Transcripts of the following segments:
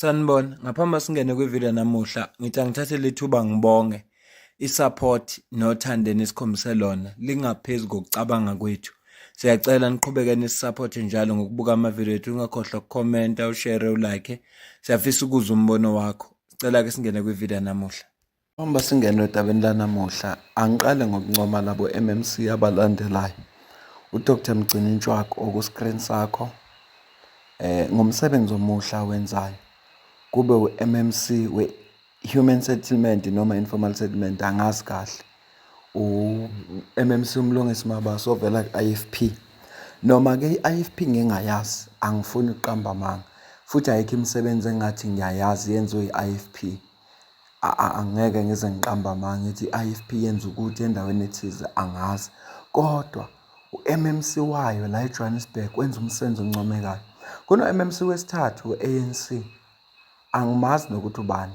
Sanibona, ngaphambi singene kwivideo namuhla, ngithi angithathe lethuba ngibonge i-support nothando enikhombise lona lingaphezu kokucabanga kwethu. Siyacela niqhubeke nisupporte njalo ngokubuka amavideo ethu, ungakhohlwa ukukhomenta, ushare, ulike. Siyafisa ukuzwa umbono wakho. Sicela ke singene kwivideo namuhla. Uma singene odabeni lanamuhla, angiqale ngokuncoma labo MMC abalandelayo. uDr Mgcini Ntshwako oku-screen sakho ngomsebenzi omuhla wenzayo. Kube u-MMC we-Human Settlement noma Informal Settlement angazi kahle. u-MMC uMlungisi Mabaso ovela ku-IFP. Noma-ke i-IFP ngingayazi, angifuni ukuqamba amanga. Futhi ayikho imisebenzi engathi ngiyayazi yenziwe i-IFP. Angeke ngize ngiqamba amanga ngithi i-IFP yenza ukuthi endaweni ethize angazi. Kodwa u-MMC wayo la eJohannesburg wenza umsebenzi oncomekayo. Kuno-MMC wesithathu we-ANC. Angimazi nokuthi ubani.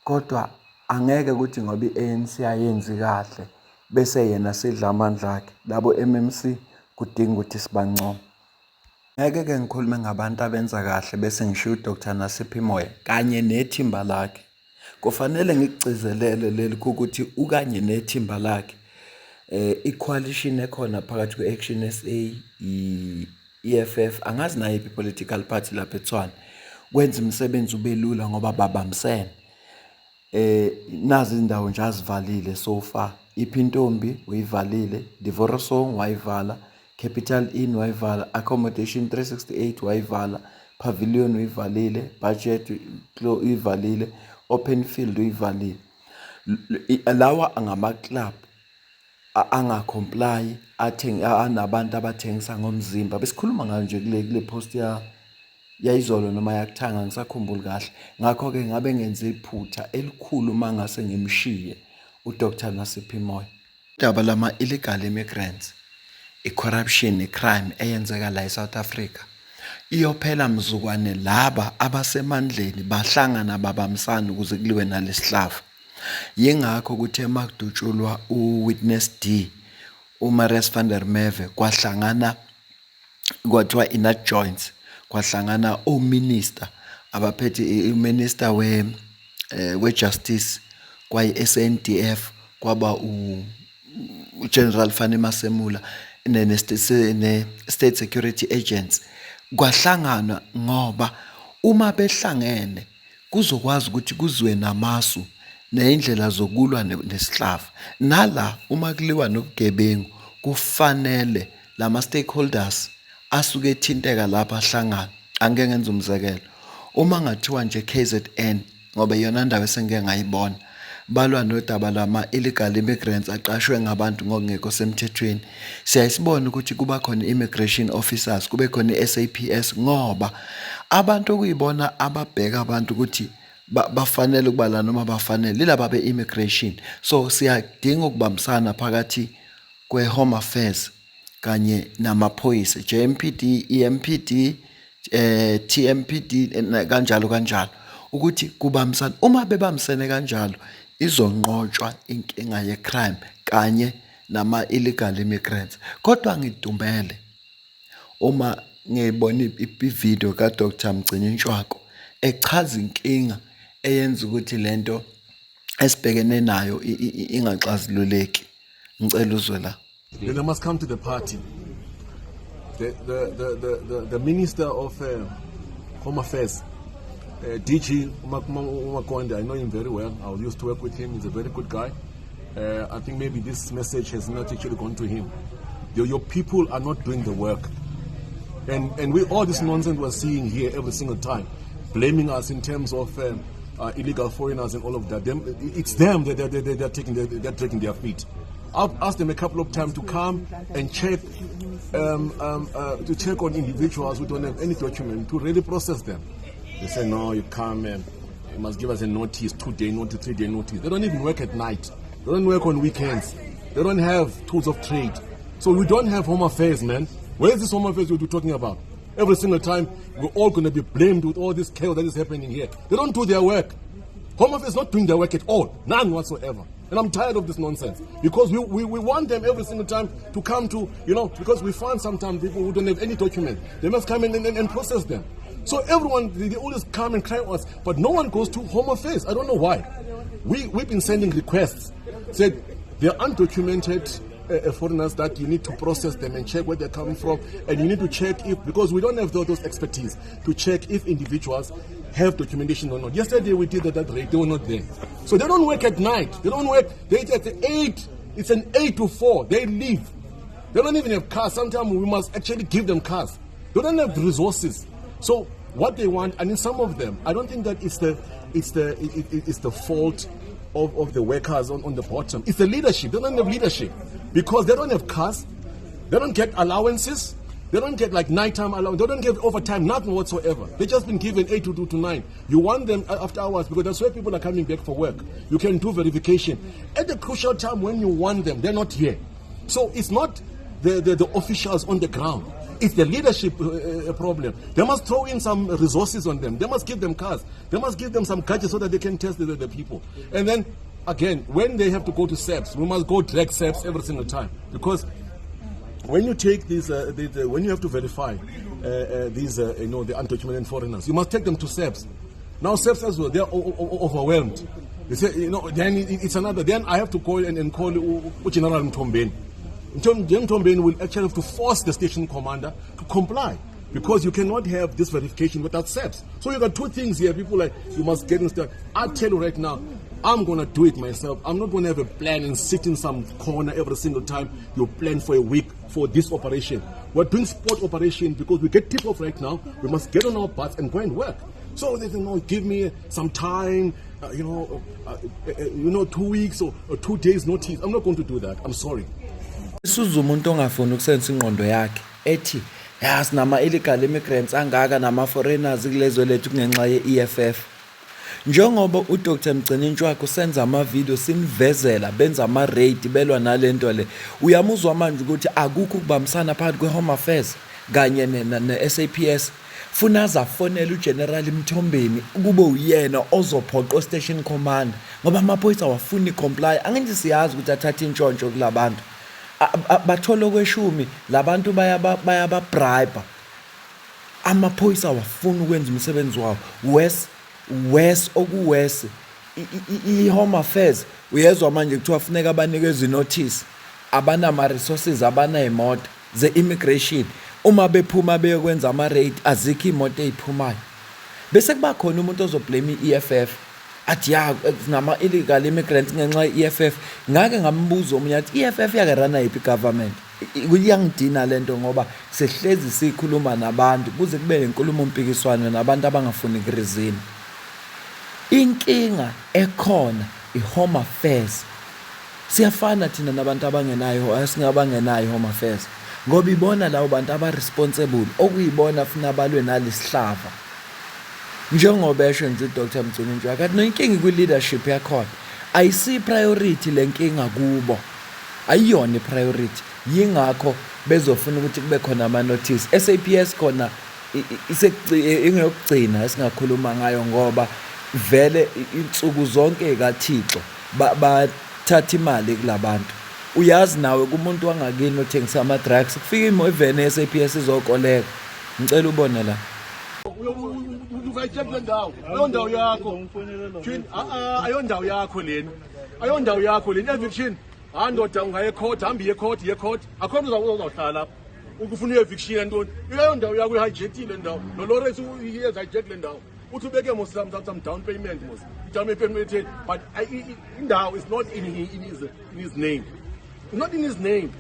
Kodwa angeke ukuthi ngoba i-ANC ayenzi kahle bese yena sidla amandla akhe. Labo MMC kudinga ukuthi sibancome. Ngeke-ke ngikhulume ngabantu abenza kahle bese ngishiya uDr Nasiphi Moyo kanye nethimba lakhe. Kufanele ngikugcizelele leli ukuthi ukanye nethimba lakhe i-coalition ekhona phakathi kwe-Action SA, i-EFF, angazi nayo i-political party lapha eTshwane, kwenza umsebenzi ube lula ngoba babambisene. Nazi indawo nje azivalile so far. iPhintombi uyivalile, Divorosong wayivala, Capital Inn wayivala, Accommodation 368 wayivala, Pavilion uyivalile, Budget uyivalile, Open Field uyivalile. Lawa angama-club anga-comply, anabantu abathengisa ngomzimba. Besikhuluma ngayo nje kule post yayizolo noma yakuthanga, ngisakhumbuli kahle. Ngakho-ke ngabe ngenze iphutha elikhulu uma ngase ngimshiye uDr Nasiphi Moyo. Udaba lama-illegal immigrants, i-corruption, i-crime eyenzeka la eSouth Africa iyophela mzukwane laba abasemandleni bahlangana babambisana ukuze kuliwe nalesihlava. Yingakho kuthe makudutshulwa uWitness D, uMarius van der Merwe, kwahlangana kwathiwa ina joints, kwahlangana ominister abaphethe uminister we-justice kwayi-SANDF, kwaba uGeneral Fani Masemula ne-state security agents. Kwahlanganwa ngoba uma behlangene kuzokwazi ukuthi kuzwe namasu neyindlela zokulwa nesihlava. Nala uma kuliwa nobugebengu kufanele lama stakeholders asuke ethinteka lapha ahlangana. Angeke ngenze umzekelo. Uma ngathiwa nje KZN ngoba yona ndawo esengeke ngayibona balwa nodaba lama illegal immigrants aqashwe ngabantu ngokungekho semthethweni, siyasibona ukuthi kuba khona immigration officers, kube khona iSAPS ngoba abantu okuyibona ababheka abantu ukuthi bafanele ukuba la noma bafanele laba be-immigration. So siyadinga ukubambisana phakathi kwe-Home Affairs kanye namaphoyisa, JMPD, EMPD, TMPD kanjalo kanjalo, ukuthi kubambisana. Uma bebambisene kanjalo izonqotshwa inkinga ye-crime kanye nama-illegal immigrants. Kodwa ngidumbele uma ngibona ivideo kaDr Mgcini Ntshwako echaza inkinga eyenza ukuthi lento esibhekene nayo ingaxazululeki. Ngicela uzwe la. Then they must come to the party. The Minister of Home Affairs, DG Umakonde, I know him very well. I used to work with him. He's a very good guy. I think maybe this message has not actually gone to him. Your people are not doing the work. And we all this nonsense we're seeing here every single time, blaming us in terms of illegal foreigners and all of that. It's them that they're dragging their feet. I've asked them a couple of times to come and check to check on individuals who don't have any document to really process them. They say no, you come and you must give us a notice, 2-day notice, 3-day notice. They don't even work at night. They don't work on weekends. They don't have tools of trade. So we don't have Home Affairs, man. Where is this Home Affairs we're talking about? Every single time we're all going to be blamed with all this chaos that is happening here. They don't do their work. Home Affairs is not doing their work at all, none whatsoever. And I'm tired of this nonsense because we want them every single time to come to, because we find sometimes people who don't have any document. They must come in and process them. So everyone, they always come and cry on us, but no one goes to Home Affairs. I don't know why. We've been sending requests, said they're undocumented foreigners that you need to process them and check where they're coming from, and you need to check if, because we don't have those expertise to check if individuals have documentation or not. Yesterday we did that rate, they were not there. So they don't work at night, they don't work, they at 8, it's an 8 to 4, they leave. They don't even have cars. Sometimes we must actually give them cars. They don't have the resources. So what they want, and in some of them, I don't think that it's the fault of the workers on the bottom. It's the leadership. They don't have leadership because they don't have cars. They don't get allowances. They don't get like nighttime allowance. They don't get overtime, nothing whatsoever. They just been given 8 to 9. You want them after hours because that's where people are coming back for work. You can do verification. At the crucial time when you want them, they're not here. So it's not the officials on the ground. It's the leadership problem. They must throw in some resources on them. They must give them cars. They must give them some gadgets so that they can test the people. And then, again, when they have to go to SEPs, we must go drag SEPs every single time. Because when you take these, when you have to verify these, the undocumented foreigners, you must take them to SEPs. Now SEPs as well, they're overwhelmed. They say, then it's another. Then I have to call and call General Mtombeni. Mtombeni will actually have to force the station commander to comply because you cannot have this verification without SEPs. So you got two things here. People like, you must get inside. I tell you right now, I'm going to do it myself. I'm not going to have a plan and sit in some corner every single time you plan for a week for this operation. We're doing sport operation because we get tip-off right now. We must get on our butts and go and work. So they say, give me some time, 2 weeks or 2 days notice. I'm not going to do that. I'm sorry. Isuza umuntu ongafuni ukusenza ingqondo yakhe ethi yas nama illegal immigrants angaka nama foreigners kulezwe lethu kungenxa ye-EFF. Njengoba uDr Mgcini Ntshwaka usenza ama video simvezela benza ama raid belwa nalento le, uyamuzwa manje ukuthi akukho ukubambisana phakathi kweHome Affairs kanye ne-SAPS. Funa azafonela uGeneral Mtombeni kube uyena ozophoqa station commander ngoba amaphoyisa awafuni comply. Angeke siyazi ukuthi athatha intshontsho kulabantu. Batholo kweshumi labantu bayaba bribe. Amaphoyisa awafuni ukwenza umsebenzi wawo. West okuwest iHome Affairs uyezwa manje kuthiwa kufuneka abanikeze notice, abanama resources, abanayimoto ze immigration. Uma bephuma beyokwenza ama raid azikho imoto eziphumayo, bese kuba khona umuntu ozoblame iEFF athi ya nama illegal immigrants ngenxa yeEFF. Ngake ngambuza omunye athi iEFF yakarana yiphi government. Kuyangidina lento ngoba sehlezi sikhuluma nabantu kuze kube inkulumo mpikiswano nabantu abangafuni kurizini. Inkinga ekhona iHome Affairs. Siyafana thina nabantu abangenayo, asingabangenayo iHome Affairs ngoba ibona lawo bantu abaresponsible okuyibona funa abalwe nalesihlava. Njengoba esho nje uDr Mgcini Ntshwaka athi inkinga kwi-leadership yakhona ayisi priority lenkinga kubo, ayiyona priority. Yingakho bezofuna ukuthi kube khona ama notice. SAPS khona ingeyokugcina esingakhuluma ngayo ngoba vele insuku zonke kaThixo bathatha imali kulabantu. Uyazi nawe kumuntu wangakini othengisa ama drugs kufika imo evene SAPS izokoleka. Ngicela ubone la. Uvayicheck le ndawo. Ayondawo yakho. Ayondawo yakho leni. Ayondawo yakho leni eviction. Ndoda ungaye court, hambi ye court. Akho mntu uzawuhlala lapha. Ukufuna eviction yantoni? Ayondawo yakho hijacked le ndawo. No Lawrence uyeza hijack le ndawo. Uthi ubeke mos some down payment mos. Down payment, but indawo is not in his name. It's not in his name.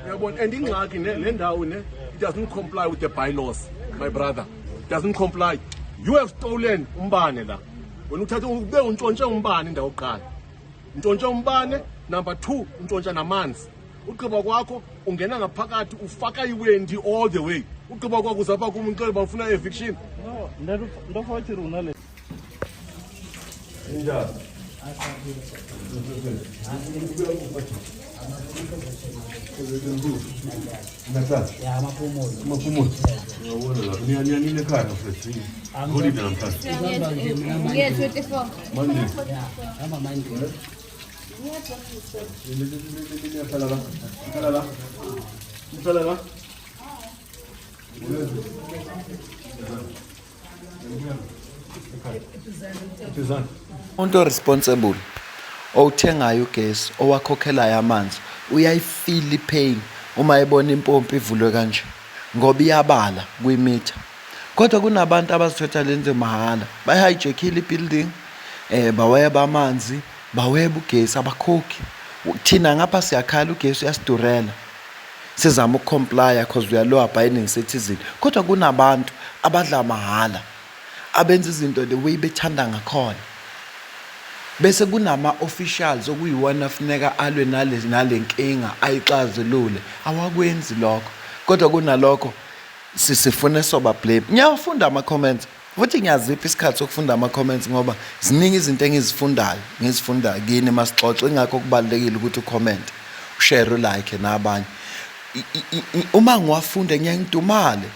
And ingxaki le ndawo it doesn't comply with the bylaws, my brother. It doesn't comply. You have stolen umbane la. When uthatha ube untshontshe umbane indawo oqala. Untshontshe umbane, number 2 untshontsha namanzi. Uqhiba kwakho ungena ngaphakathi ufaka iwendi all the way. Uqhiba kwakho uzapha kumuntu uxela bafuna eviction. No, ndofathi runa le. Inja. Umuntu oresponsible owuthengayo ugesi owakhokhelayo amanzi uyayifeel ipain uma ebona impompi ivulwe kanje ngoba iyabala kwimitha. Kodwa kunabantu abazithatha lenze mahhala, bayihijackile ibuilding, baweba amanzi, baweba ugesi, abakhokhi. Thina ngapha siyakhala ugesi uyasidurela, sizama ukucomplya because we are law abiding citizen. Kodwa kunabantu abadla mahhala, abenza izinto the way bethanda ngakhona. Bese kunama-officials okuyiwona afuneka alwe nale nkinga ayixazulule, awakwenzi lokho. Kodwa kunalokho sifune soba blame. Ngiyafunda ama-comments futhi ngiyazipha isikhathi sokufunda ama-comments ngoba ziningi izinto ngizifunda kini masixoxe. Ingakho kubalulekile ukuthi ucomment, ushare, ulike nabanye. Uma ngiwafunda ngiyangidumale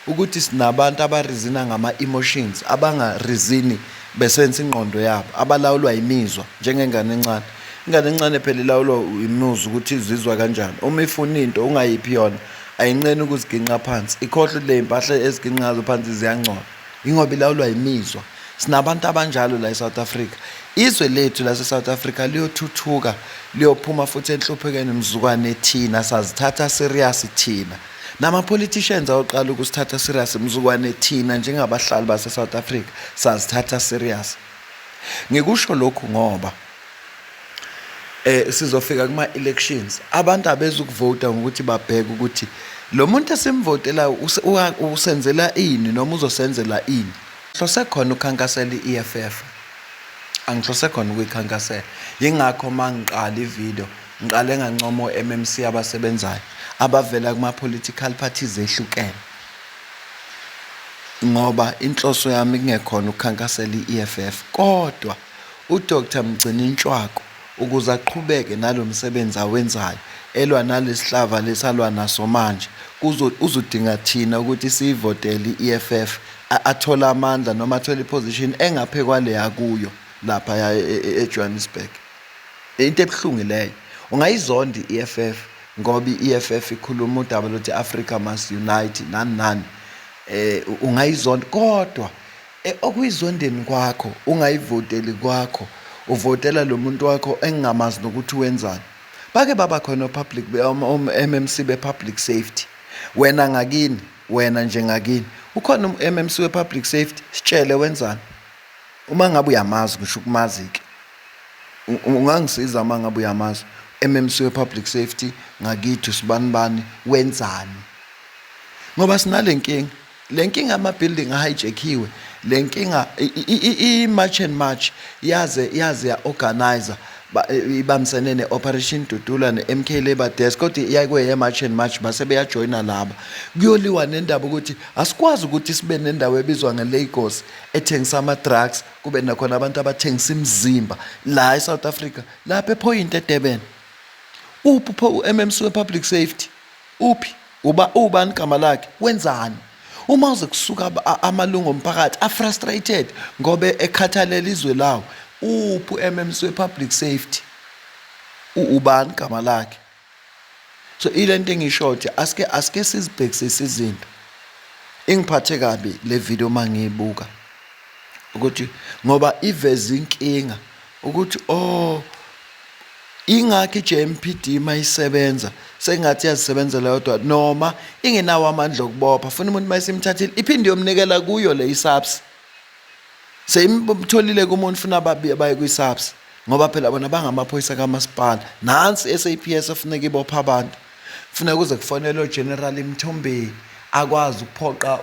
ukuthi sinabantu abarizina ngama-emotions, abangarizini besebenzisa ingqondo yabo, abalawulwa imizwa njengengane encane. Ingane encane phela ilawulwa imizwa ukuthi izizwa kanjani. Uma ifuna into ungayiphi yona ayinqeni ukuziginqa phansi, ikhohle le mpahla eziginqa ngazo phansi ziyangcola, ingoba ilawulwa imizwa. Sinabantu abanjalo la eSouth Africa. Izwe lethu la eSouth Africa liyothuthuka, liyophuma futhi enhluphekweni mzukwane thina sazithatha serious thina. Nama-politicians awuqala ukusithatha serious mzukwane thina njengabahlali base-South Africa sazithatha serious. Ngikusho lokhu ngoba sizofika kuma-elections, abantu abezukuvota ngokuthi babheke ukuthi lo muntu esimvotela usenzela ini noma uzosenzela ini. Ngihlose khona ukukhankasela i-EFF, angihlose khona ukuyikhankasela. Yingakho uma ngiqala ivideo ngiqale ngancoma o-MMC abasebenzayo abavela kuma-political parties ehlukene, ngoba inhloso yami kungekhona ukukhankasela i-EFF. Kodwa uDr Mgcini Ntshwako ukuze aqhubeke nalo msebenzi awenzayo elwa nalesihlava lesalwa naso manje, uzodinga thina ukuthi siyivotele i-EFF athola amandla noma athola iposition engaphe kwaleya kuyo lapha eJohannesburg. Into ebuhlungu leyo. Ungayizonda i-EFF ngoba i-EFF ikhuluma udaba lokuthi Africa must unite nani. Ungayizonda, kodwa okuyizondeni kwakho ungayivoteli kwakho, uvotela lo muntu wakho engingamazi nokuthi wenzani. Bake baba khona public MMC be-public safety. Wena ngakini, wena njengakini ukhona MMC we-public safety, sitshele wenzani. Uma ngabe uyamazi ngisho ukumazi-ke, ungangisiza uma ngabe uyamazi MMC we-public safety ngakithi usibanibani wenzani. Ngoba sinale nkinga, le nkinga ama-building ahijackiwe, le nkinga i-march and march yaze ya-organizer ibambisene ne-Operation Dudula ne-MK Labour Desk, kodwa iyakwe ye-march and march base beyajoyina laba. Kuyoliwa nendaba ukuthi asikwazi ukuthi sibe nendawo ebizwa nge-Lagos ethengisa ama-drugs, kube nakhona abantu abathengisa imizimba la eSouth Africa, lapha ePhoyint eDurban. Uphi u-MMC we-public safety? Uphi? Ubani igama lakhe? Wenzani? Uma uze kusuka amalungu omphakathi afrustrated ngoba ekhathalela izwe lawo, uphi u-MMC we-public safety? Ubani igama lakhe? So ile nto engishothi asike sizibhekisise izinto. Ingiphathe kabi le video mangiyibuka ukuthi ngoba iveza inkinga ukuthi ingakho i-JMPD mayisebenza sengathi yazisebenzela yodwa noma ingenawo amandla okubopha, funa umuntu mayisimthathile iphinde yomnikela kuyo le isabs. Seyimtholile kumuntu funa baye kwi-SAPS ngoba phela bona bangamaphoyisa kamasipala. Nansi SAPS afuneka ibopha abantu, funeka kuze kufonele uGeneral Mthombeni akwazi ukuphoqa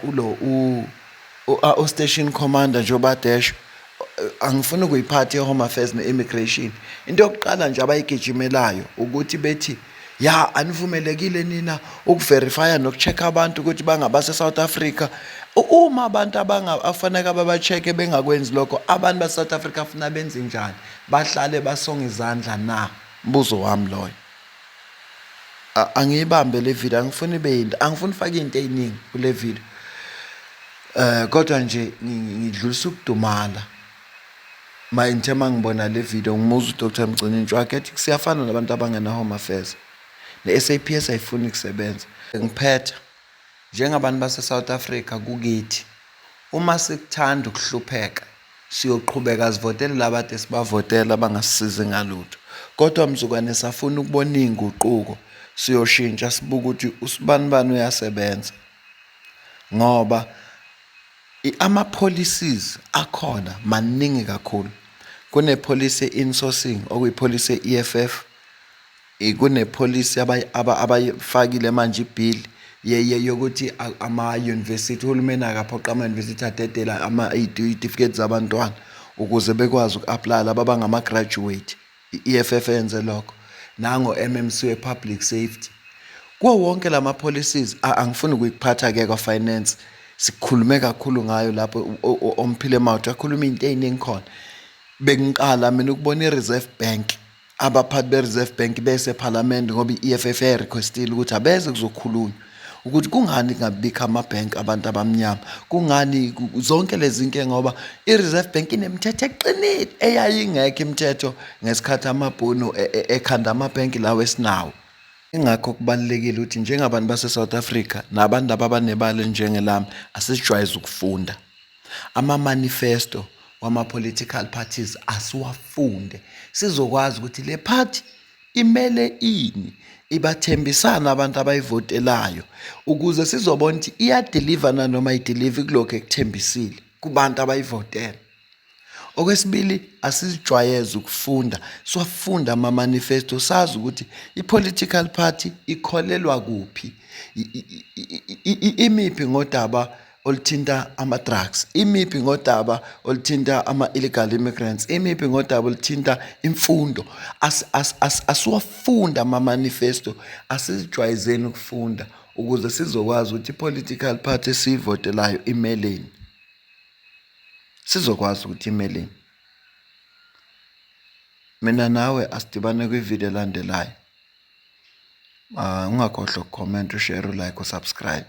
station commander njengoba Dash. Angifuni ukuyiphatha i-Home Affairs ne-Immigration. Into yokuqala nje abayigijimelayo ukuthi bethi ya anivumelekile nina ukuverifya nokucheck abantu ukuthi bangabase South Africa. Uma abantu afaneka baba-check bengakwenzi lokho, abantu base-South Africa afuna benze njani? Bahlale basonga izandla na? Mbuzo wami loyo. Angiyibambe le video, angifuni ibe yinto, angifuni ufake into eziningi kule video. Kodwa nje ngidlulisa ukudumala. Ngithe ngibona le video ngimuza uDr Mgcini Ntshwako ethi siyafana nabantu abangena Home Affairs. Ne-SAPS ayifuni ukusebenza. Ngiphetha njengabantu base-South Africa kukithi uma sikuthanda ukuhlupheka siyoqhubeka sivotele labade sibavotela bangasisizi ngalutho. Kodwa mzukwane safuna ukubona iy'nguquko siyoshintsha sibuka ukuthi usibanibani uyasebenza ngoba ama-policies akhona maningi kakhulu. Kune-policy ye-insourcing okuyi-policy ye-EFF, kune-policy abayifakile manje ibhili yokuthi ama-university, uhulumeni akaphoqa ama-university adedela iy'tifiketi zabantwana ukuze bekwazi uku-aplya laba abangama-graduate. I-EFF yenze lokho nango-MMC we-public safety. Kuwo wonke lama-policies angifuni ukuyiphatha-ke kwa-finance, sikhulume kakhulu ngayo lapho Omphile Mawuthi akhuluma iy'nto ey'ningi khona. Bengiqala mina ukubona i-Reserve Bank, abaphathi be-Reserve Bank besephalamende ngoba i-EFF yarequestile ukuthi abeze kuzokhulunywa ukuthi kungani kungabikho amabhenki abantu abamnyama, kungani zonke lezi nkinga ngoba i-Reserve Bank inemithetho eqinile eyayingekho imithetho ngesikhathi amabhunu ekhanda amabhenki lawo esinawo. Ingakho kubalulekile ukuthi njengabantu base-South Africa nabantu abanebala njengelami asijwayeze ukufunda ama-manifesto wama-political parties, asiwafunde sizokwazi ukuthi le party imele ini, ibathembisana abantu abayivotelayo ukuze sizobona ukuthi iyadeliver nanoma ayideliver kulokho ekuthembisile kubantu abayivotela. Okwesibili, asizijwayeze ukufunda, siwafunda ama-manifesto sazi ukuthi i-political party ikholelwa kuphi, imiphi ngodaba oluthinta ama-drugs, imiphi ngodaba oluthinta ama-illegal immigrants, imiphi ngodaba oluthinta imfundo. Asiwafunda ama-manifesto, asizijwayezeni ukufunda ukuze sizokwazi ukuthi i-political party esiyivotelayo imeleni, sizokwazi ukuthi imeleni. Mina nawe asidibane kwivideo elandelayo. Ungakhohlwa ukucomment, ushare, ulike, usubscribe.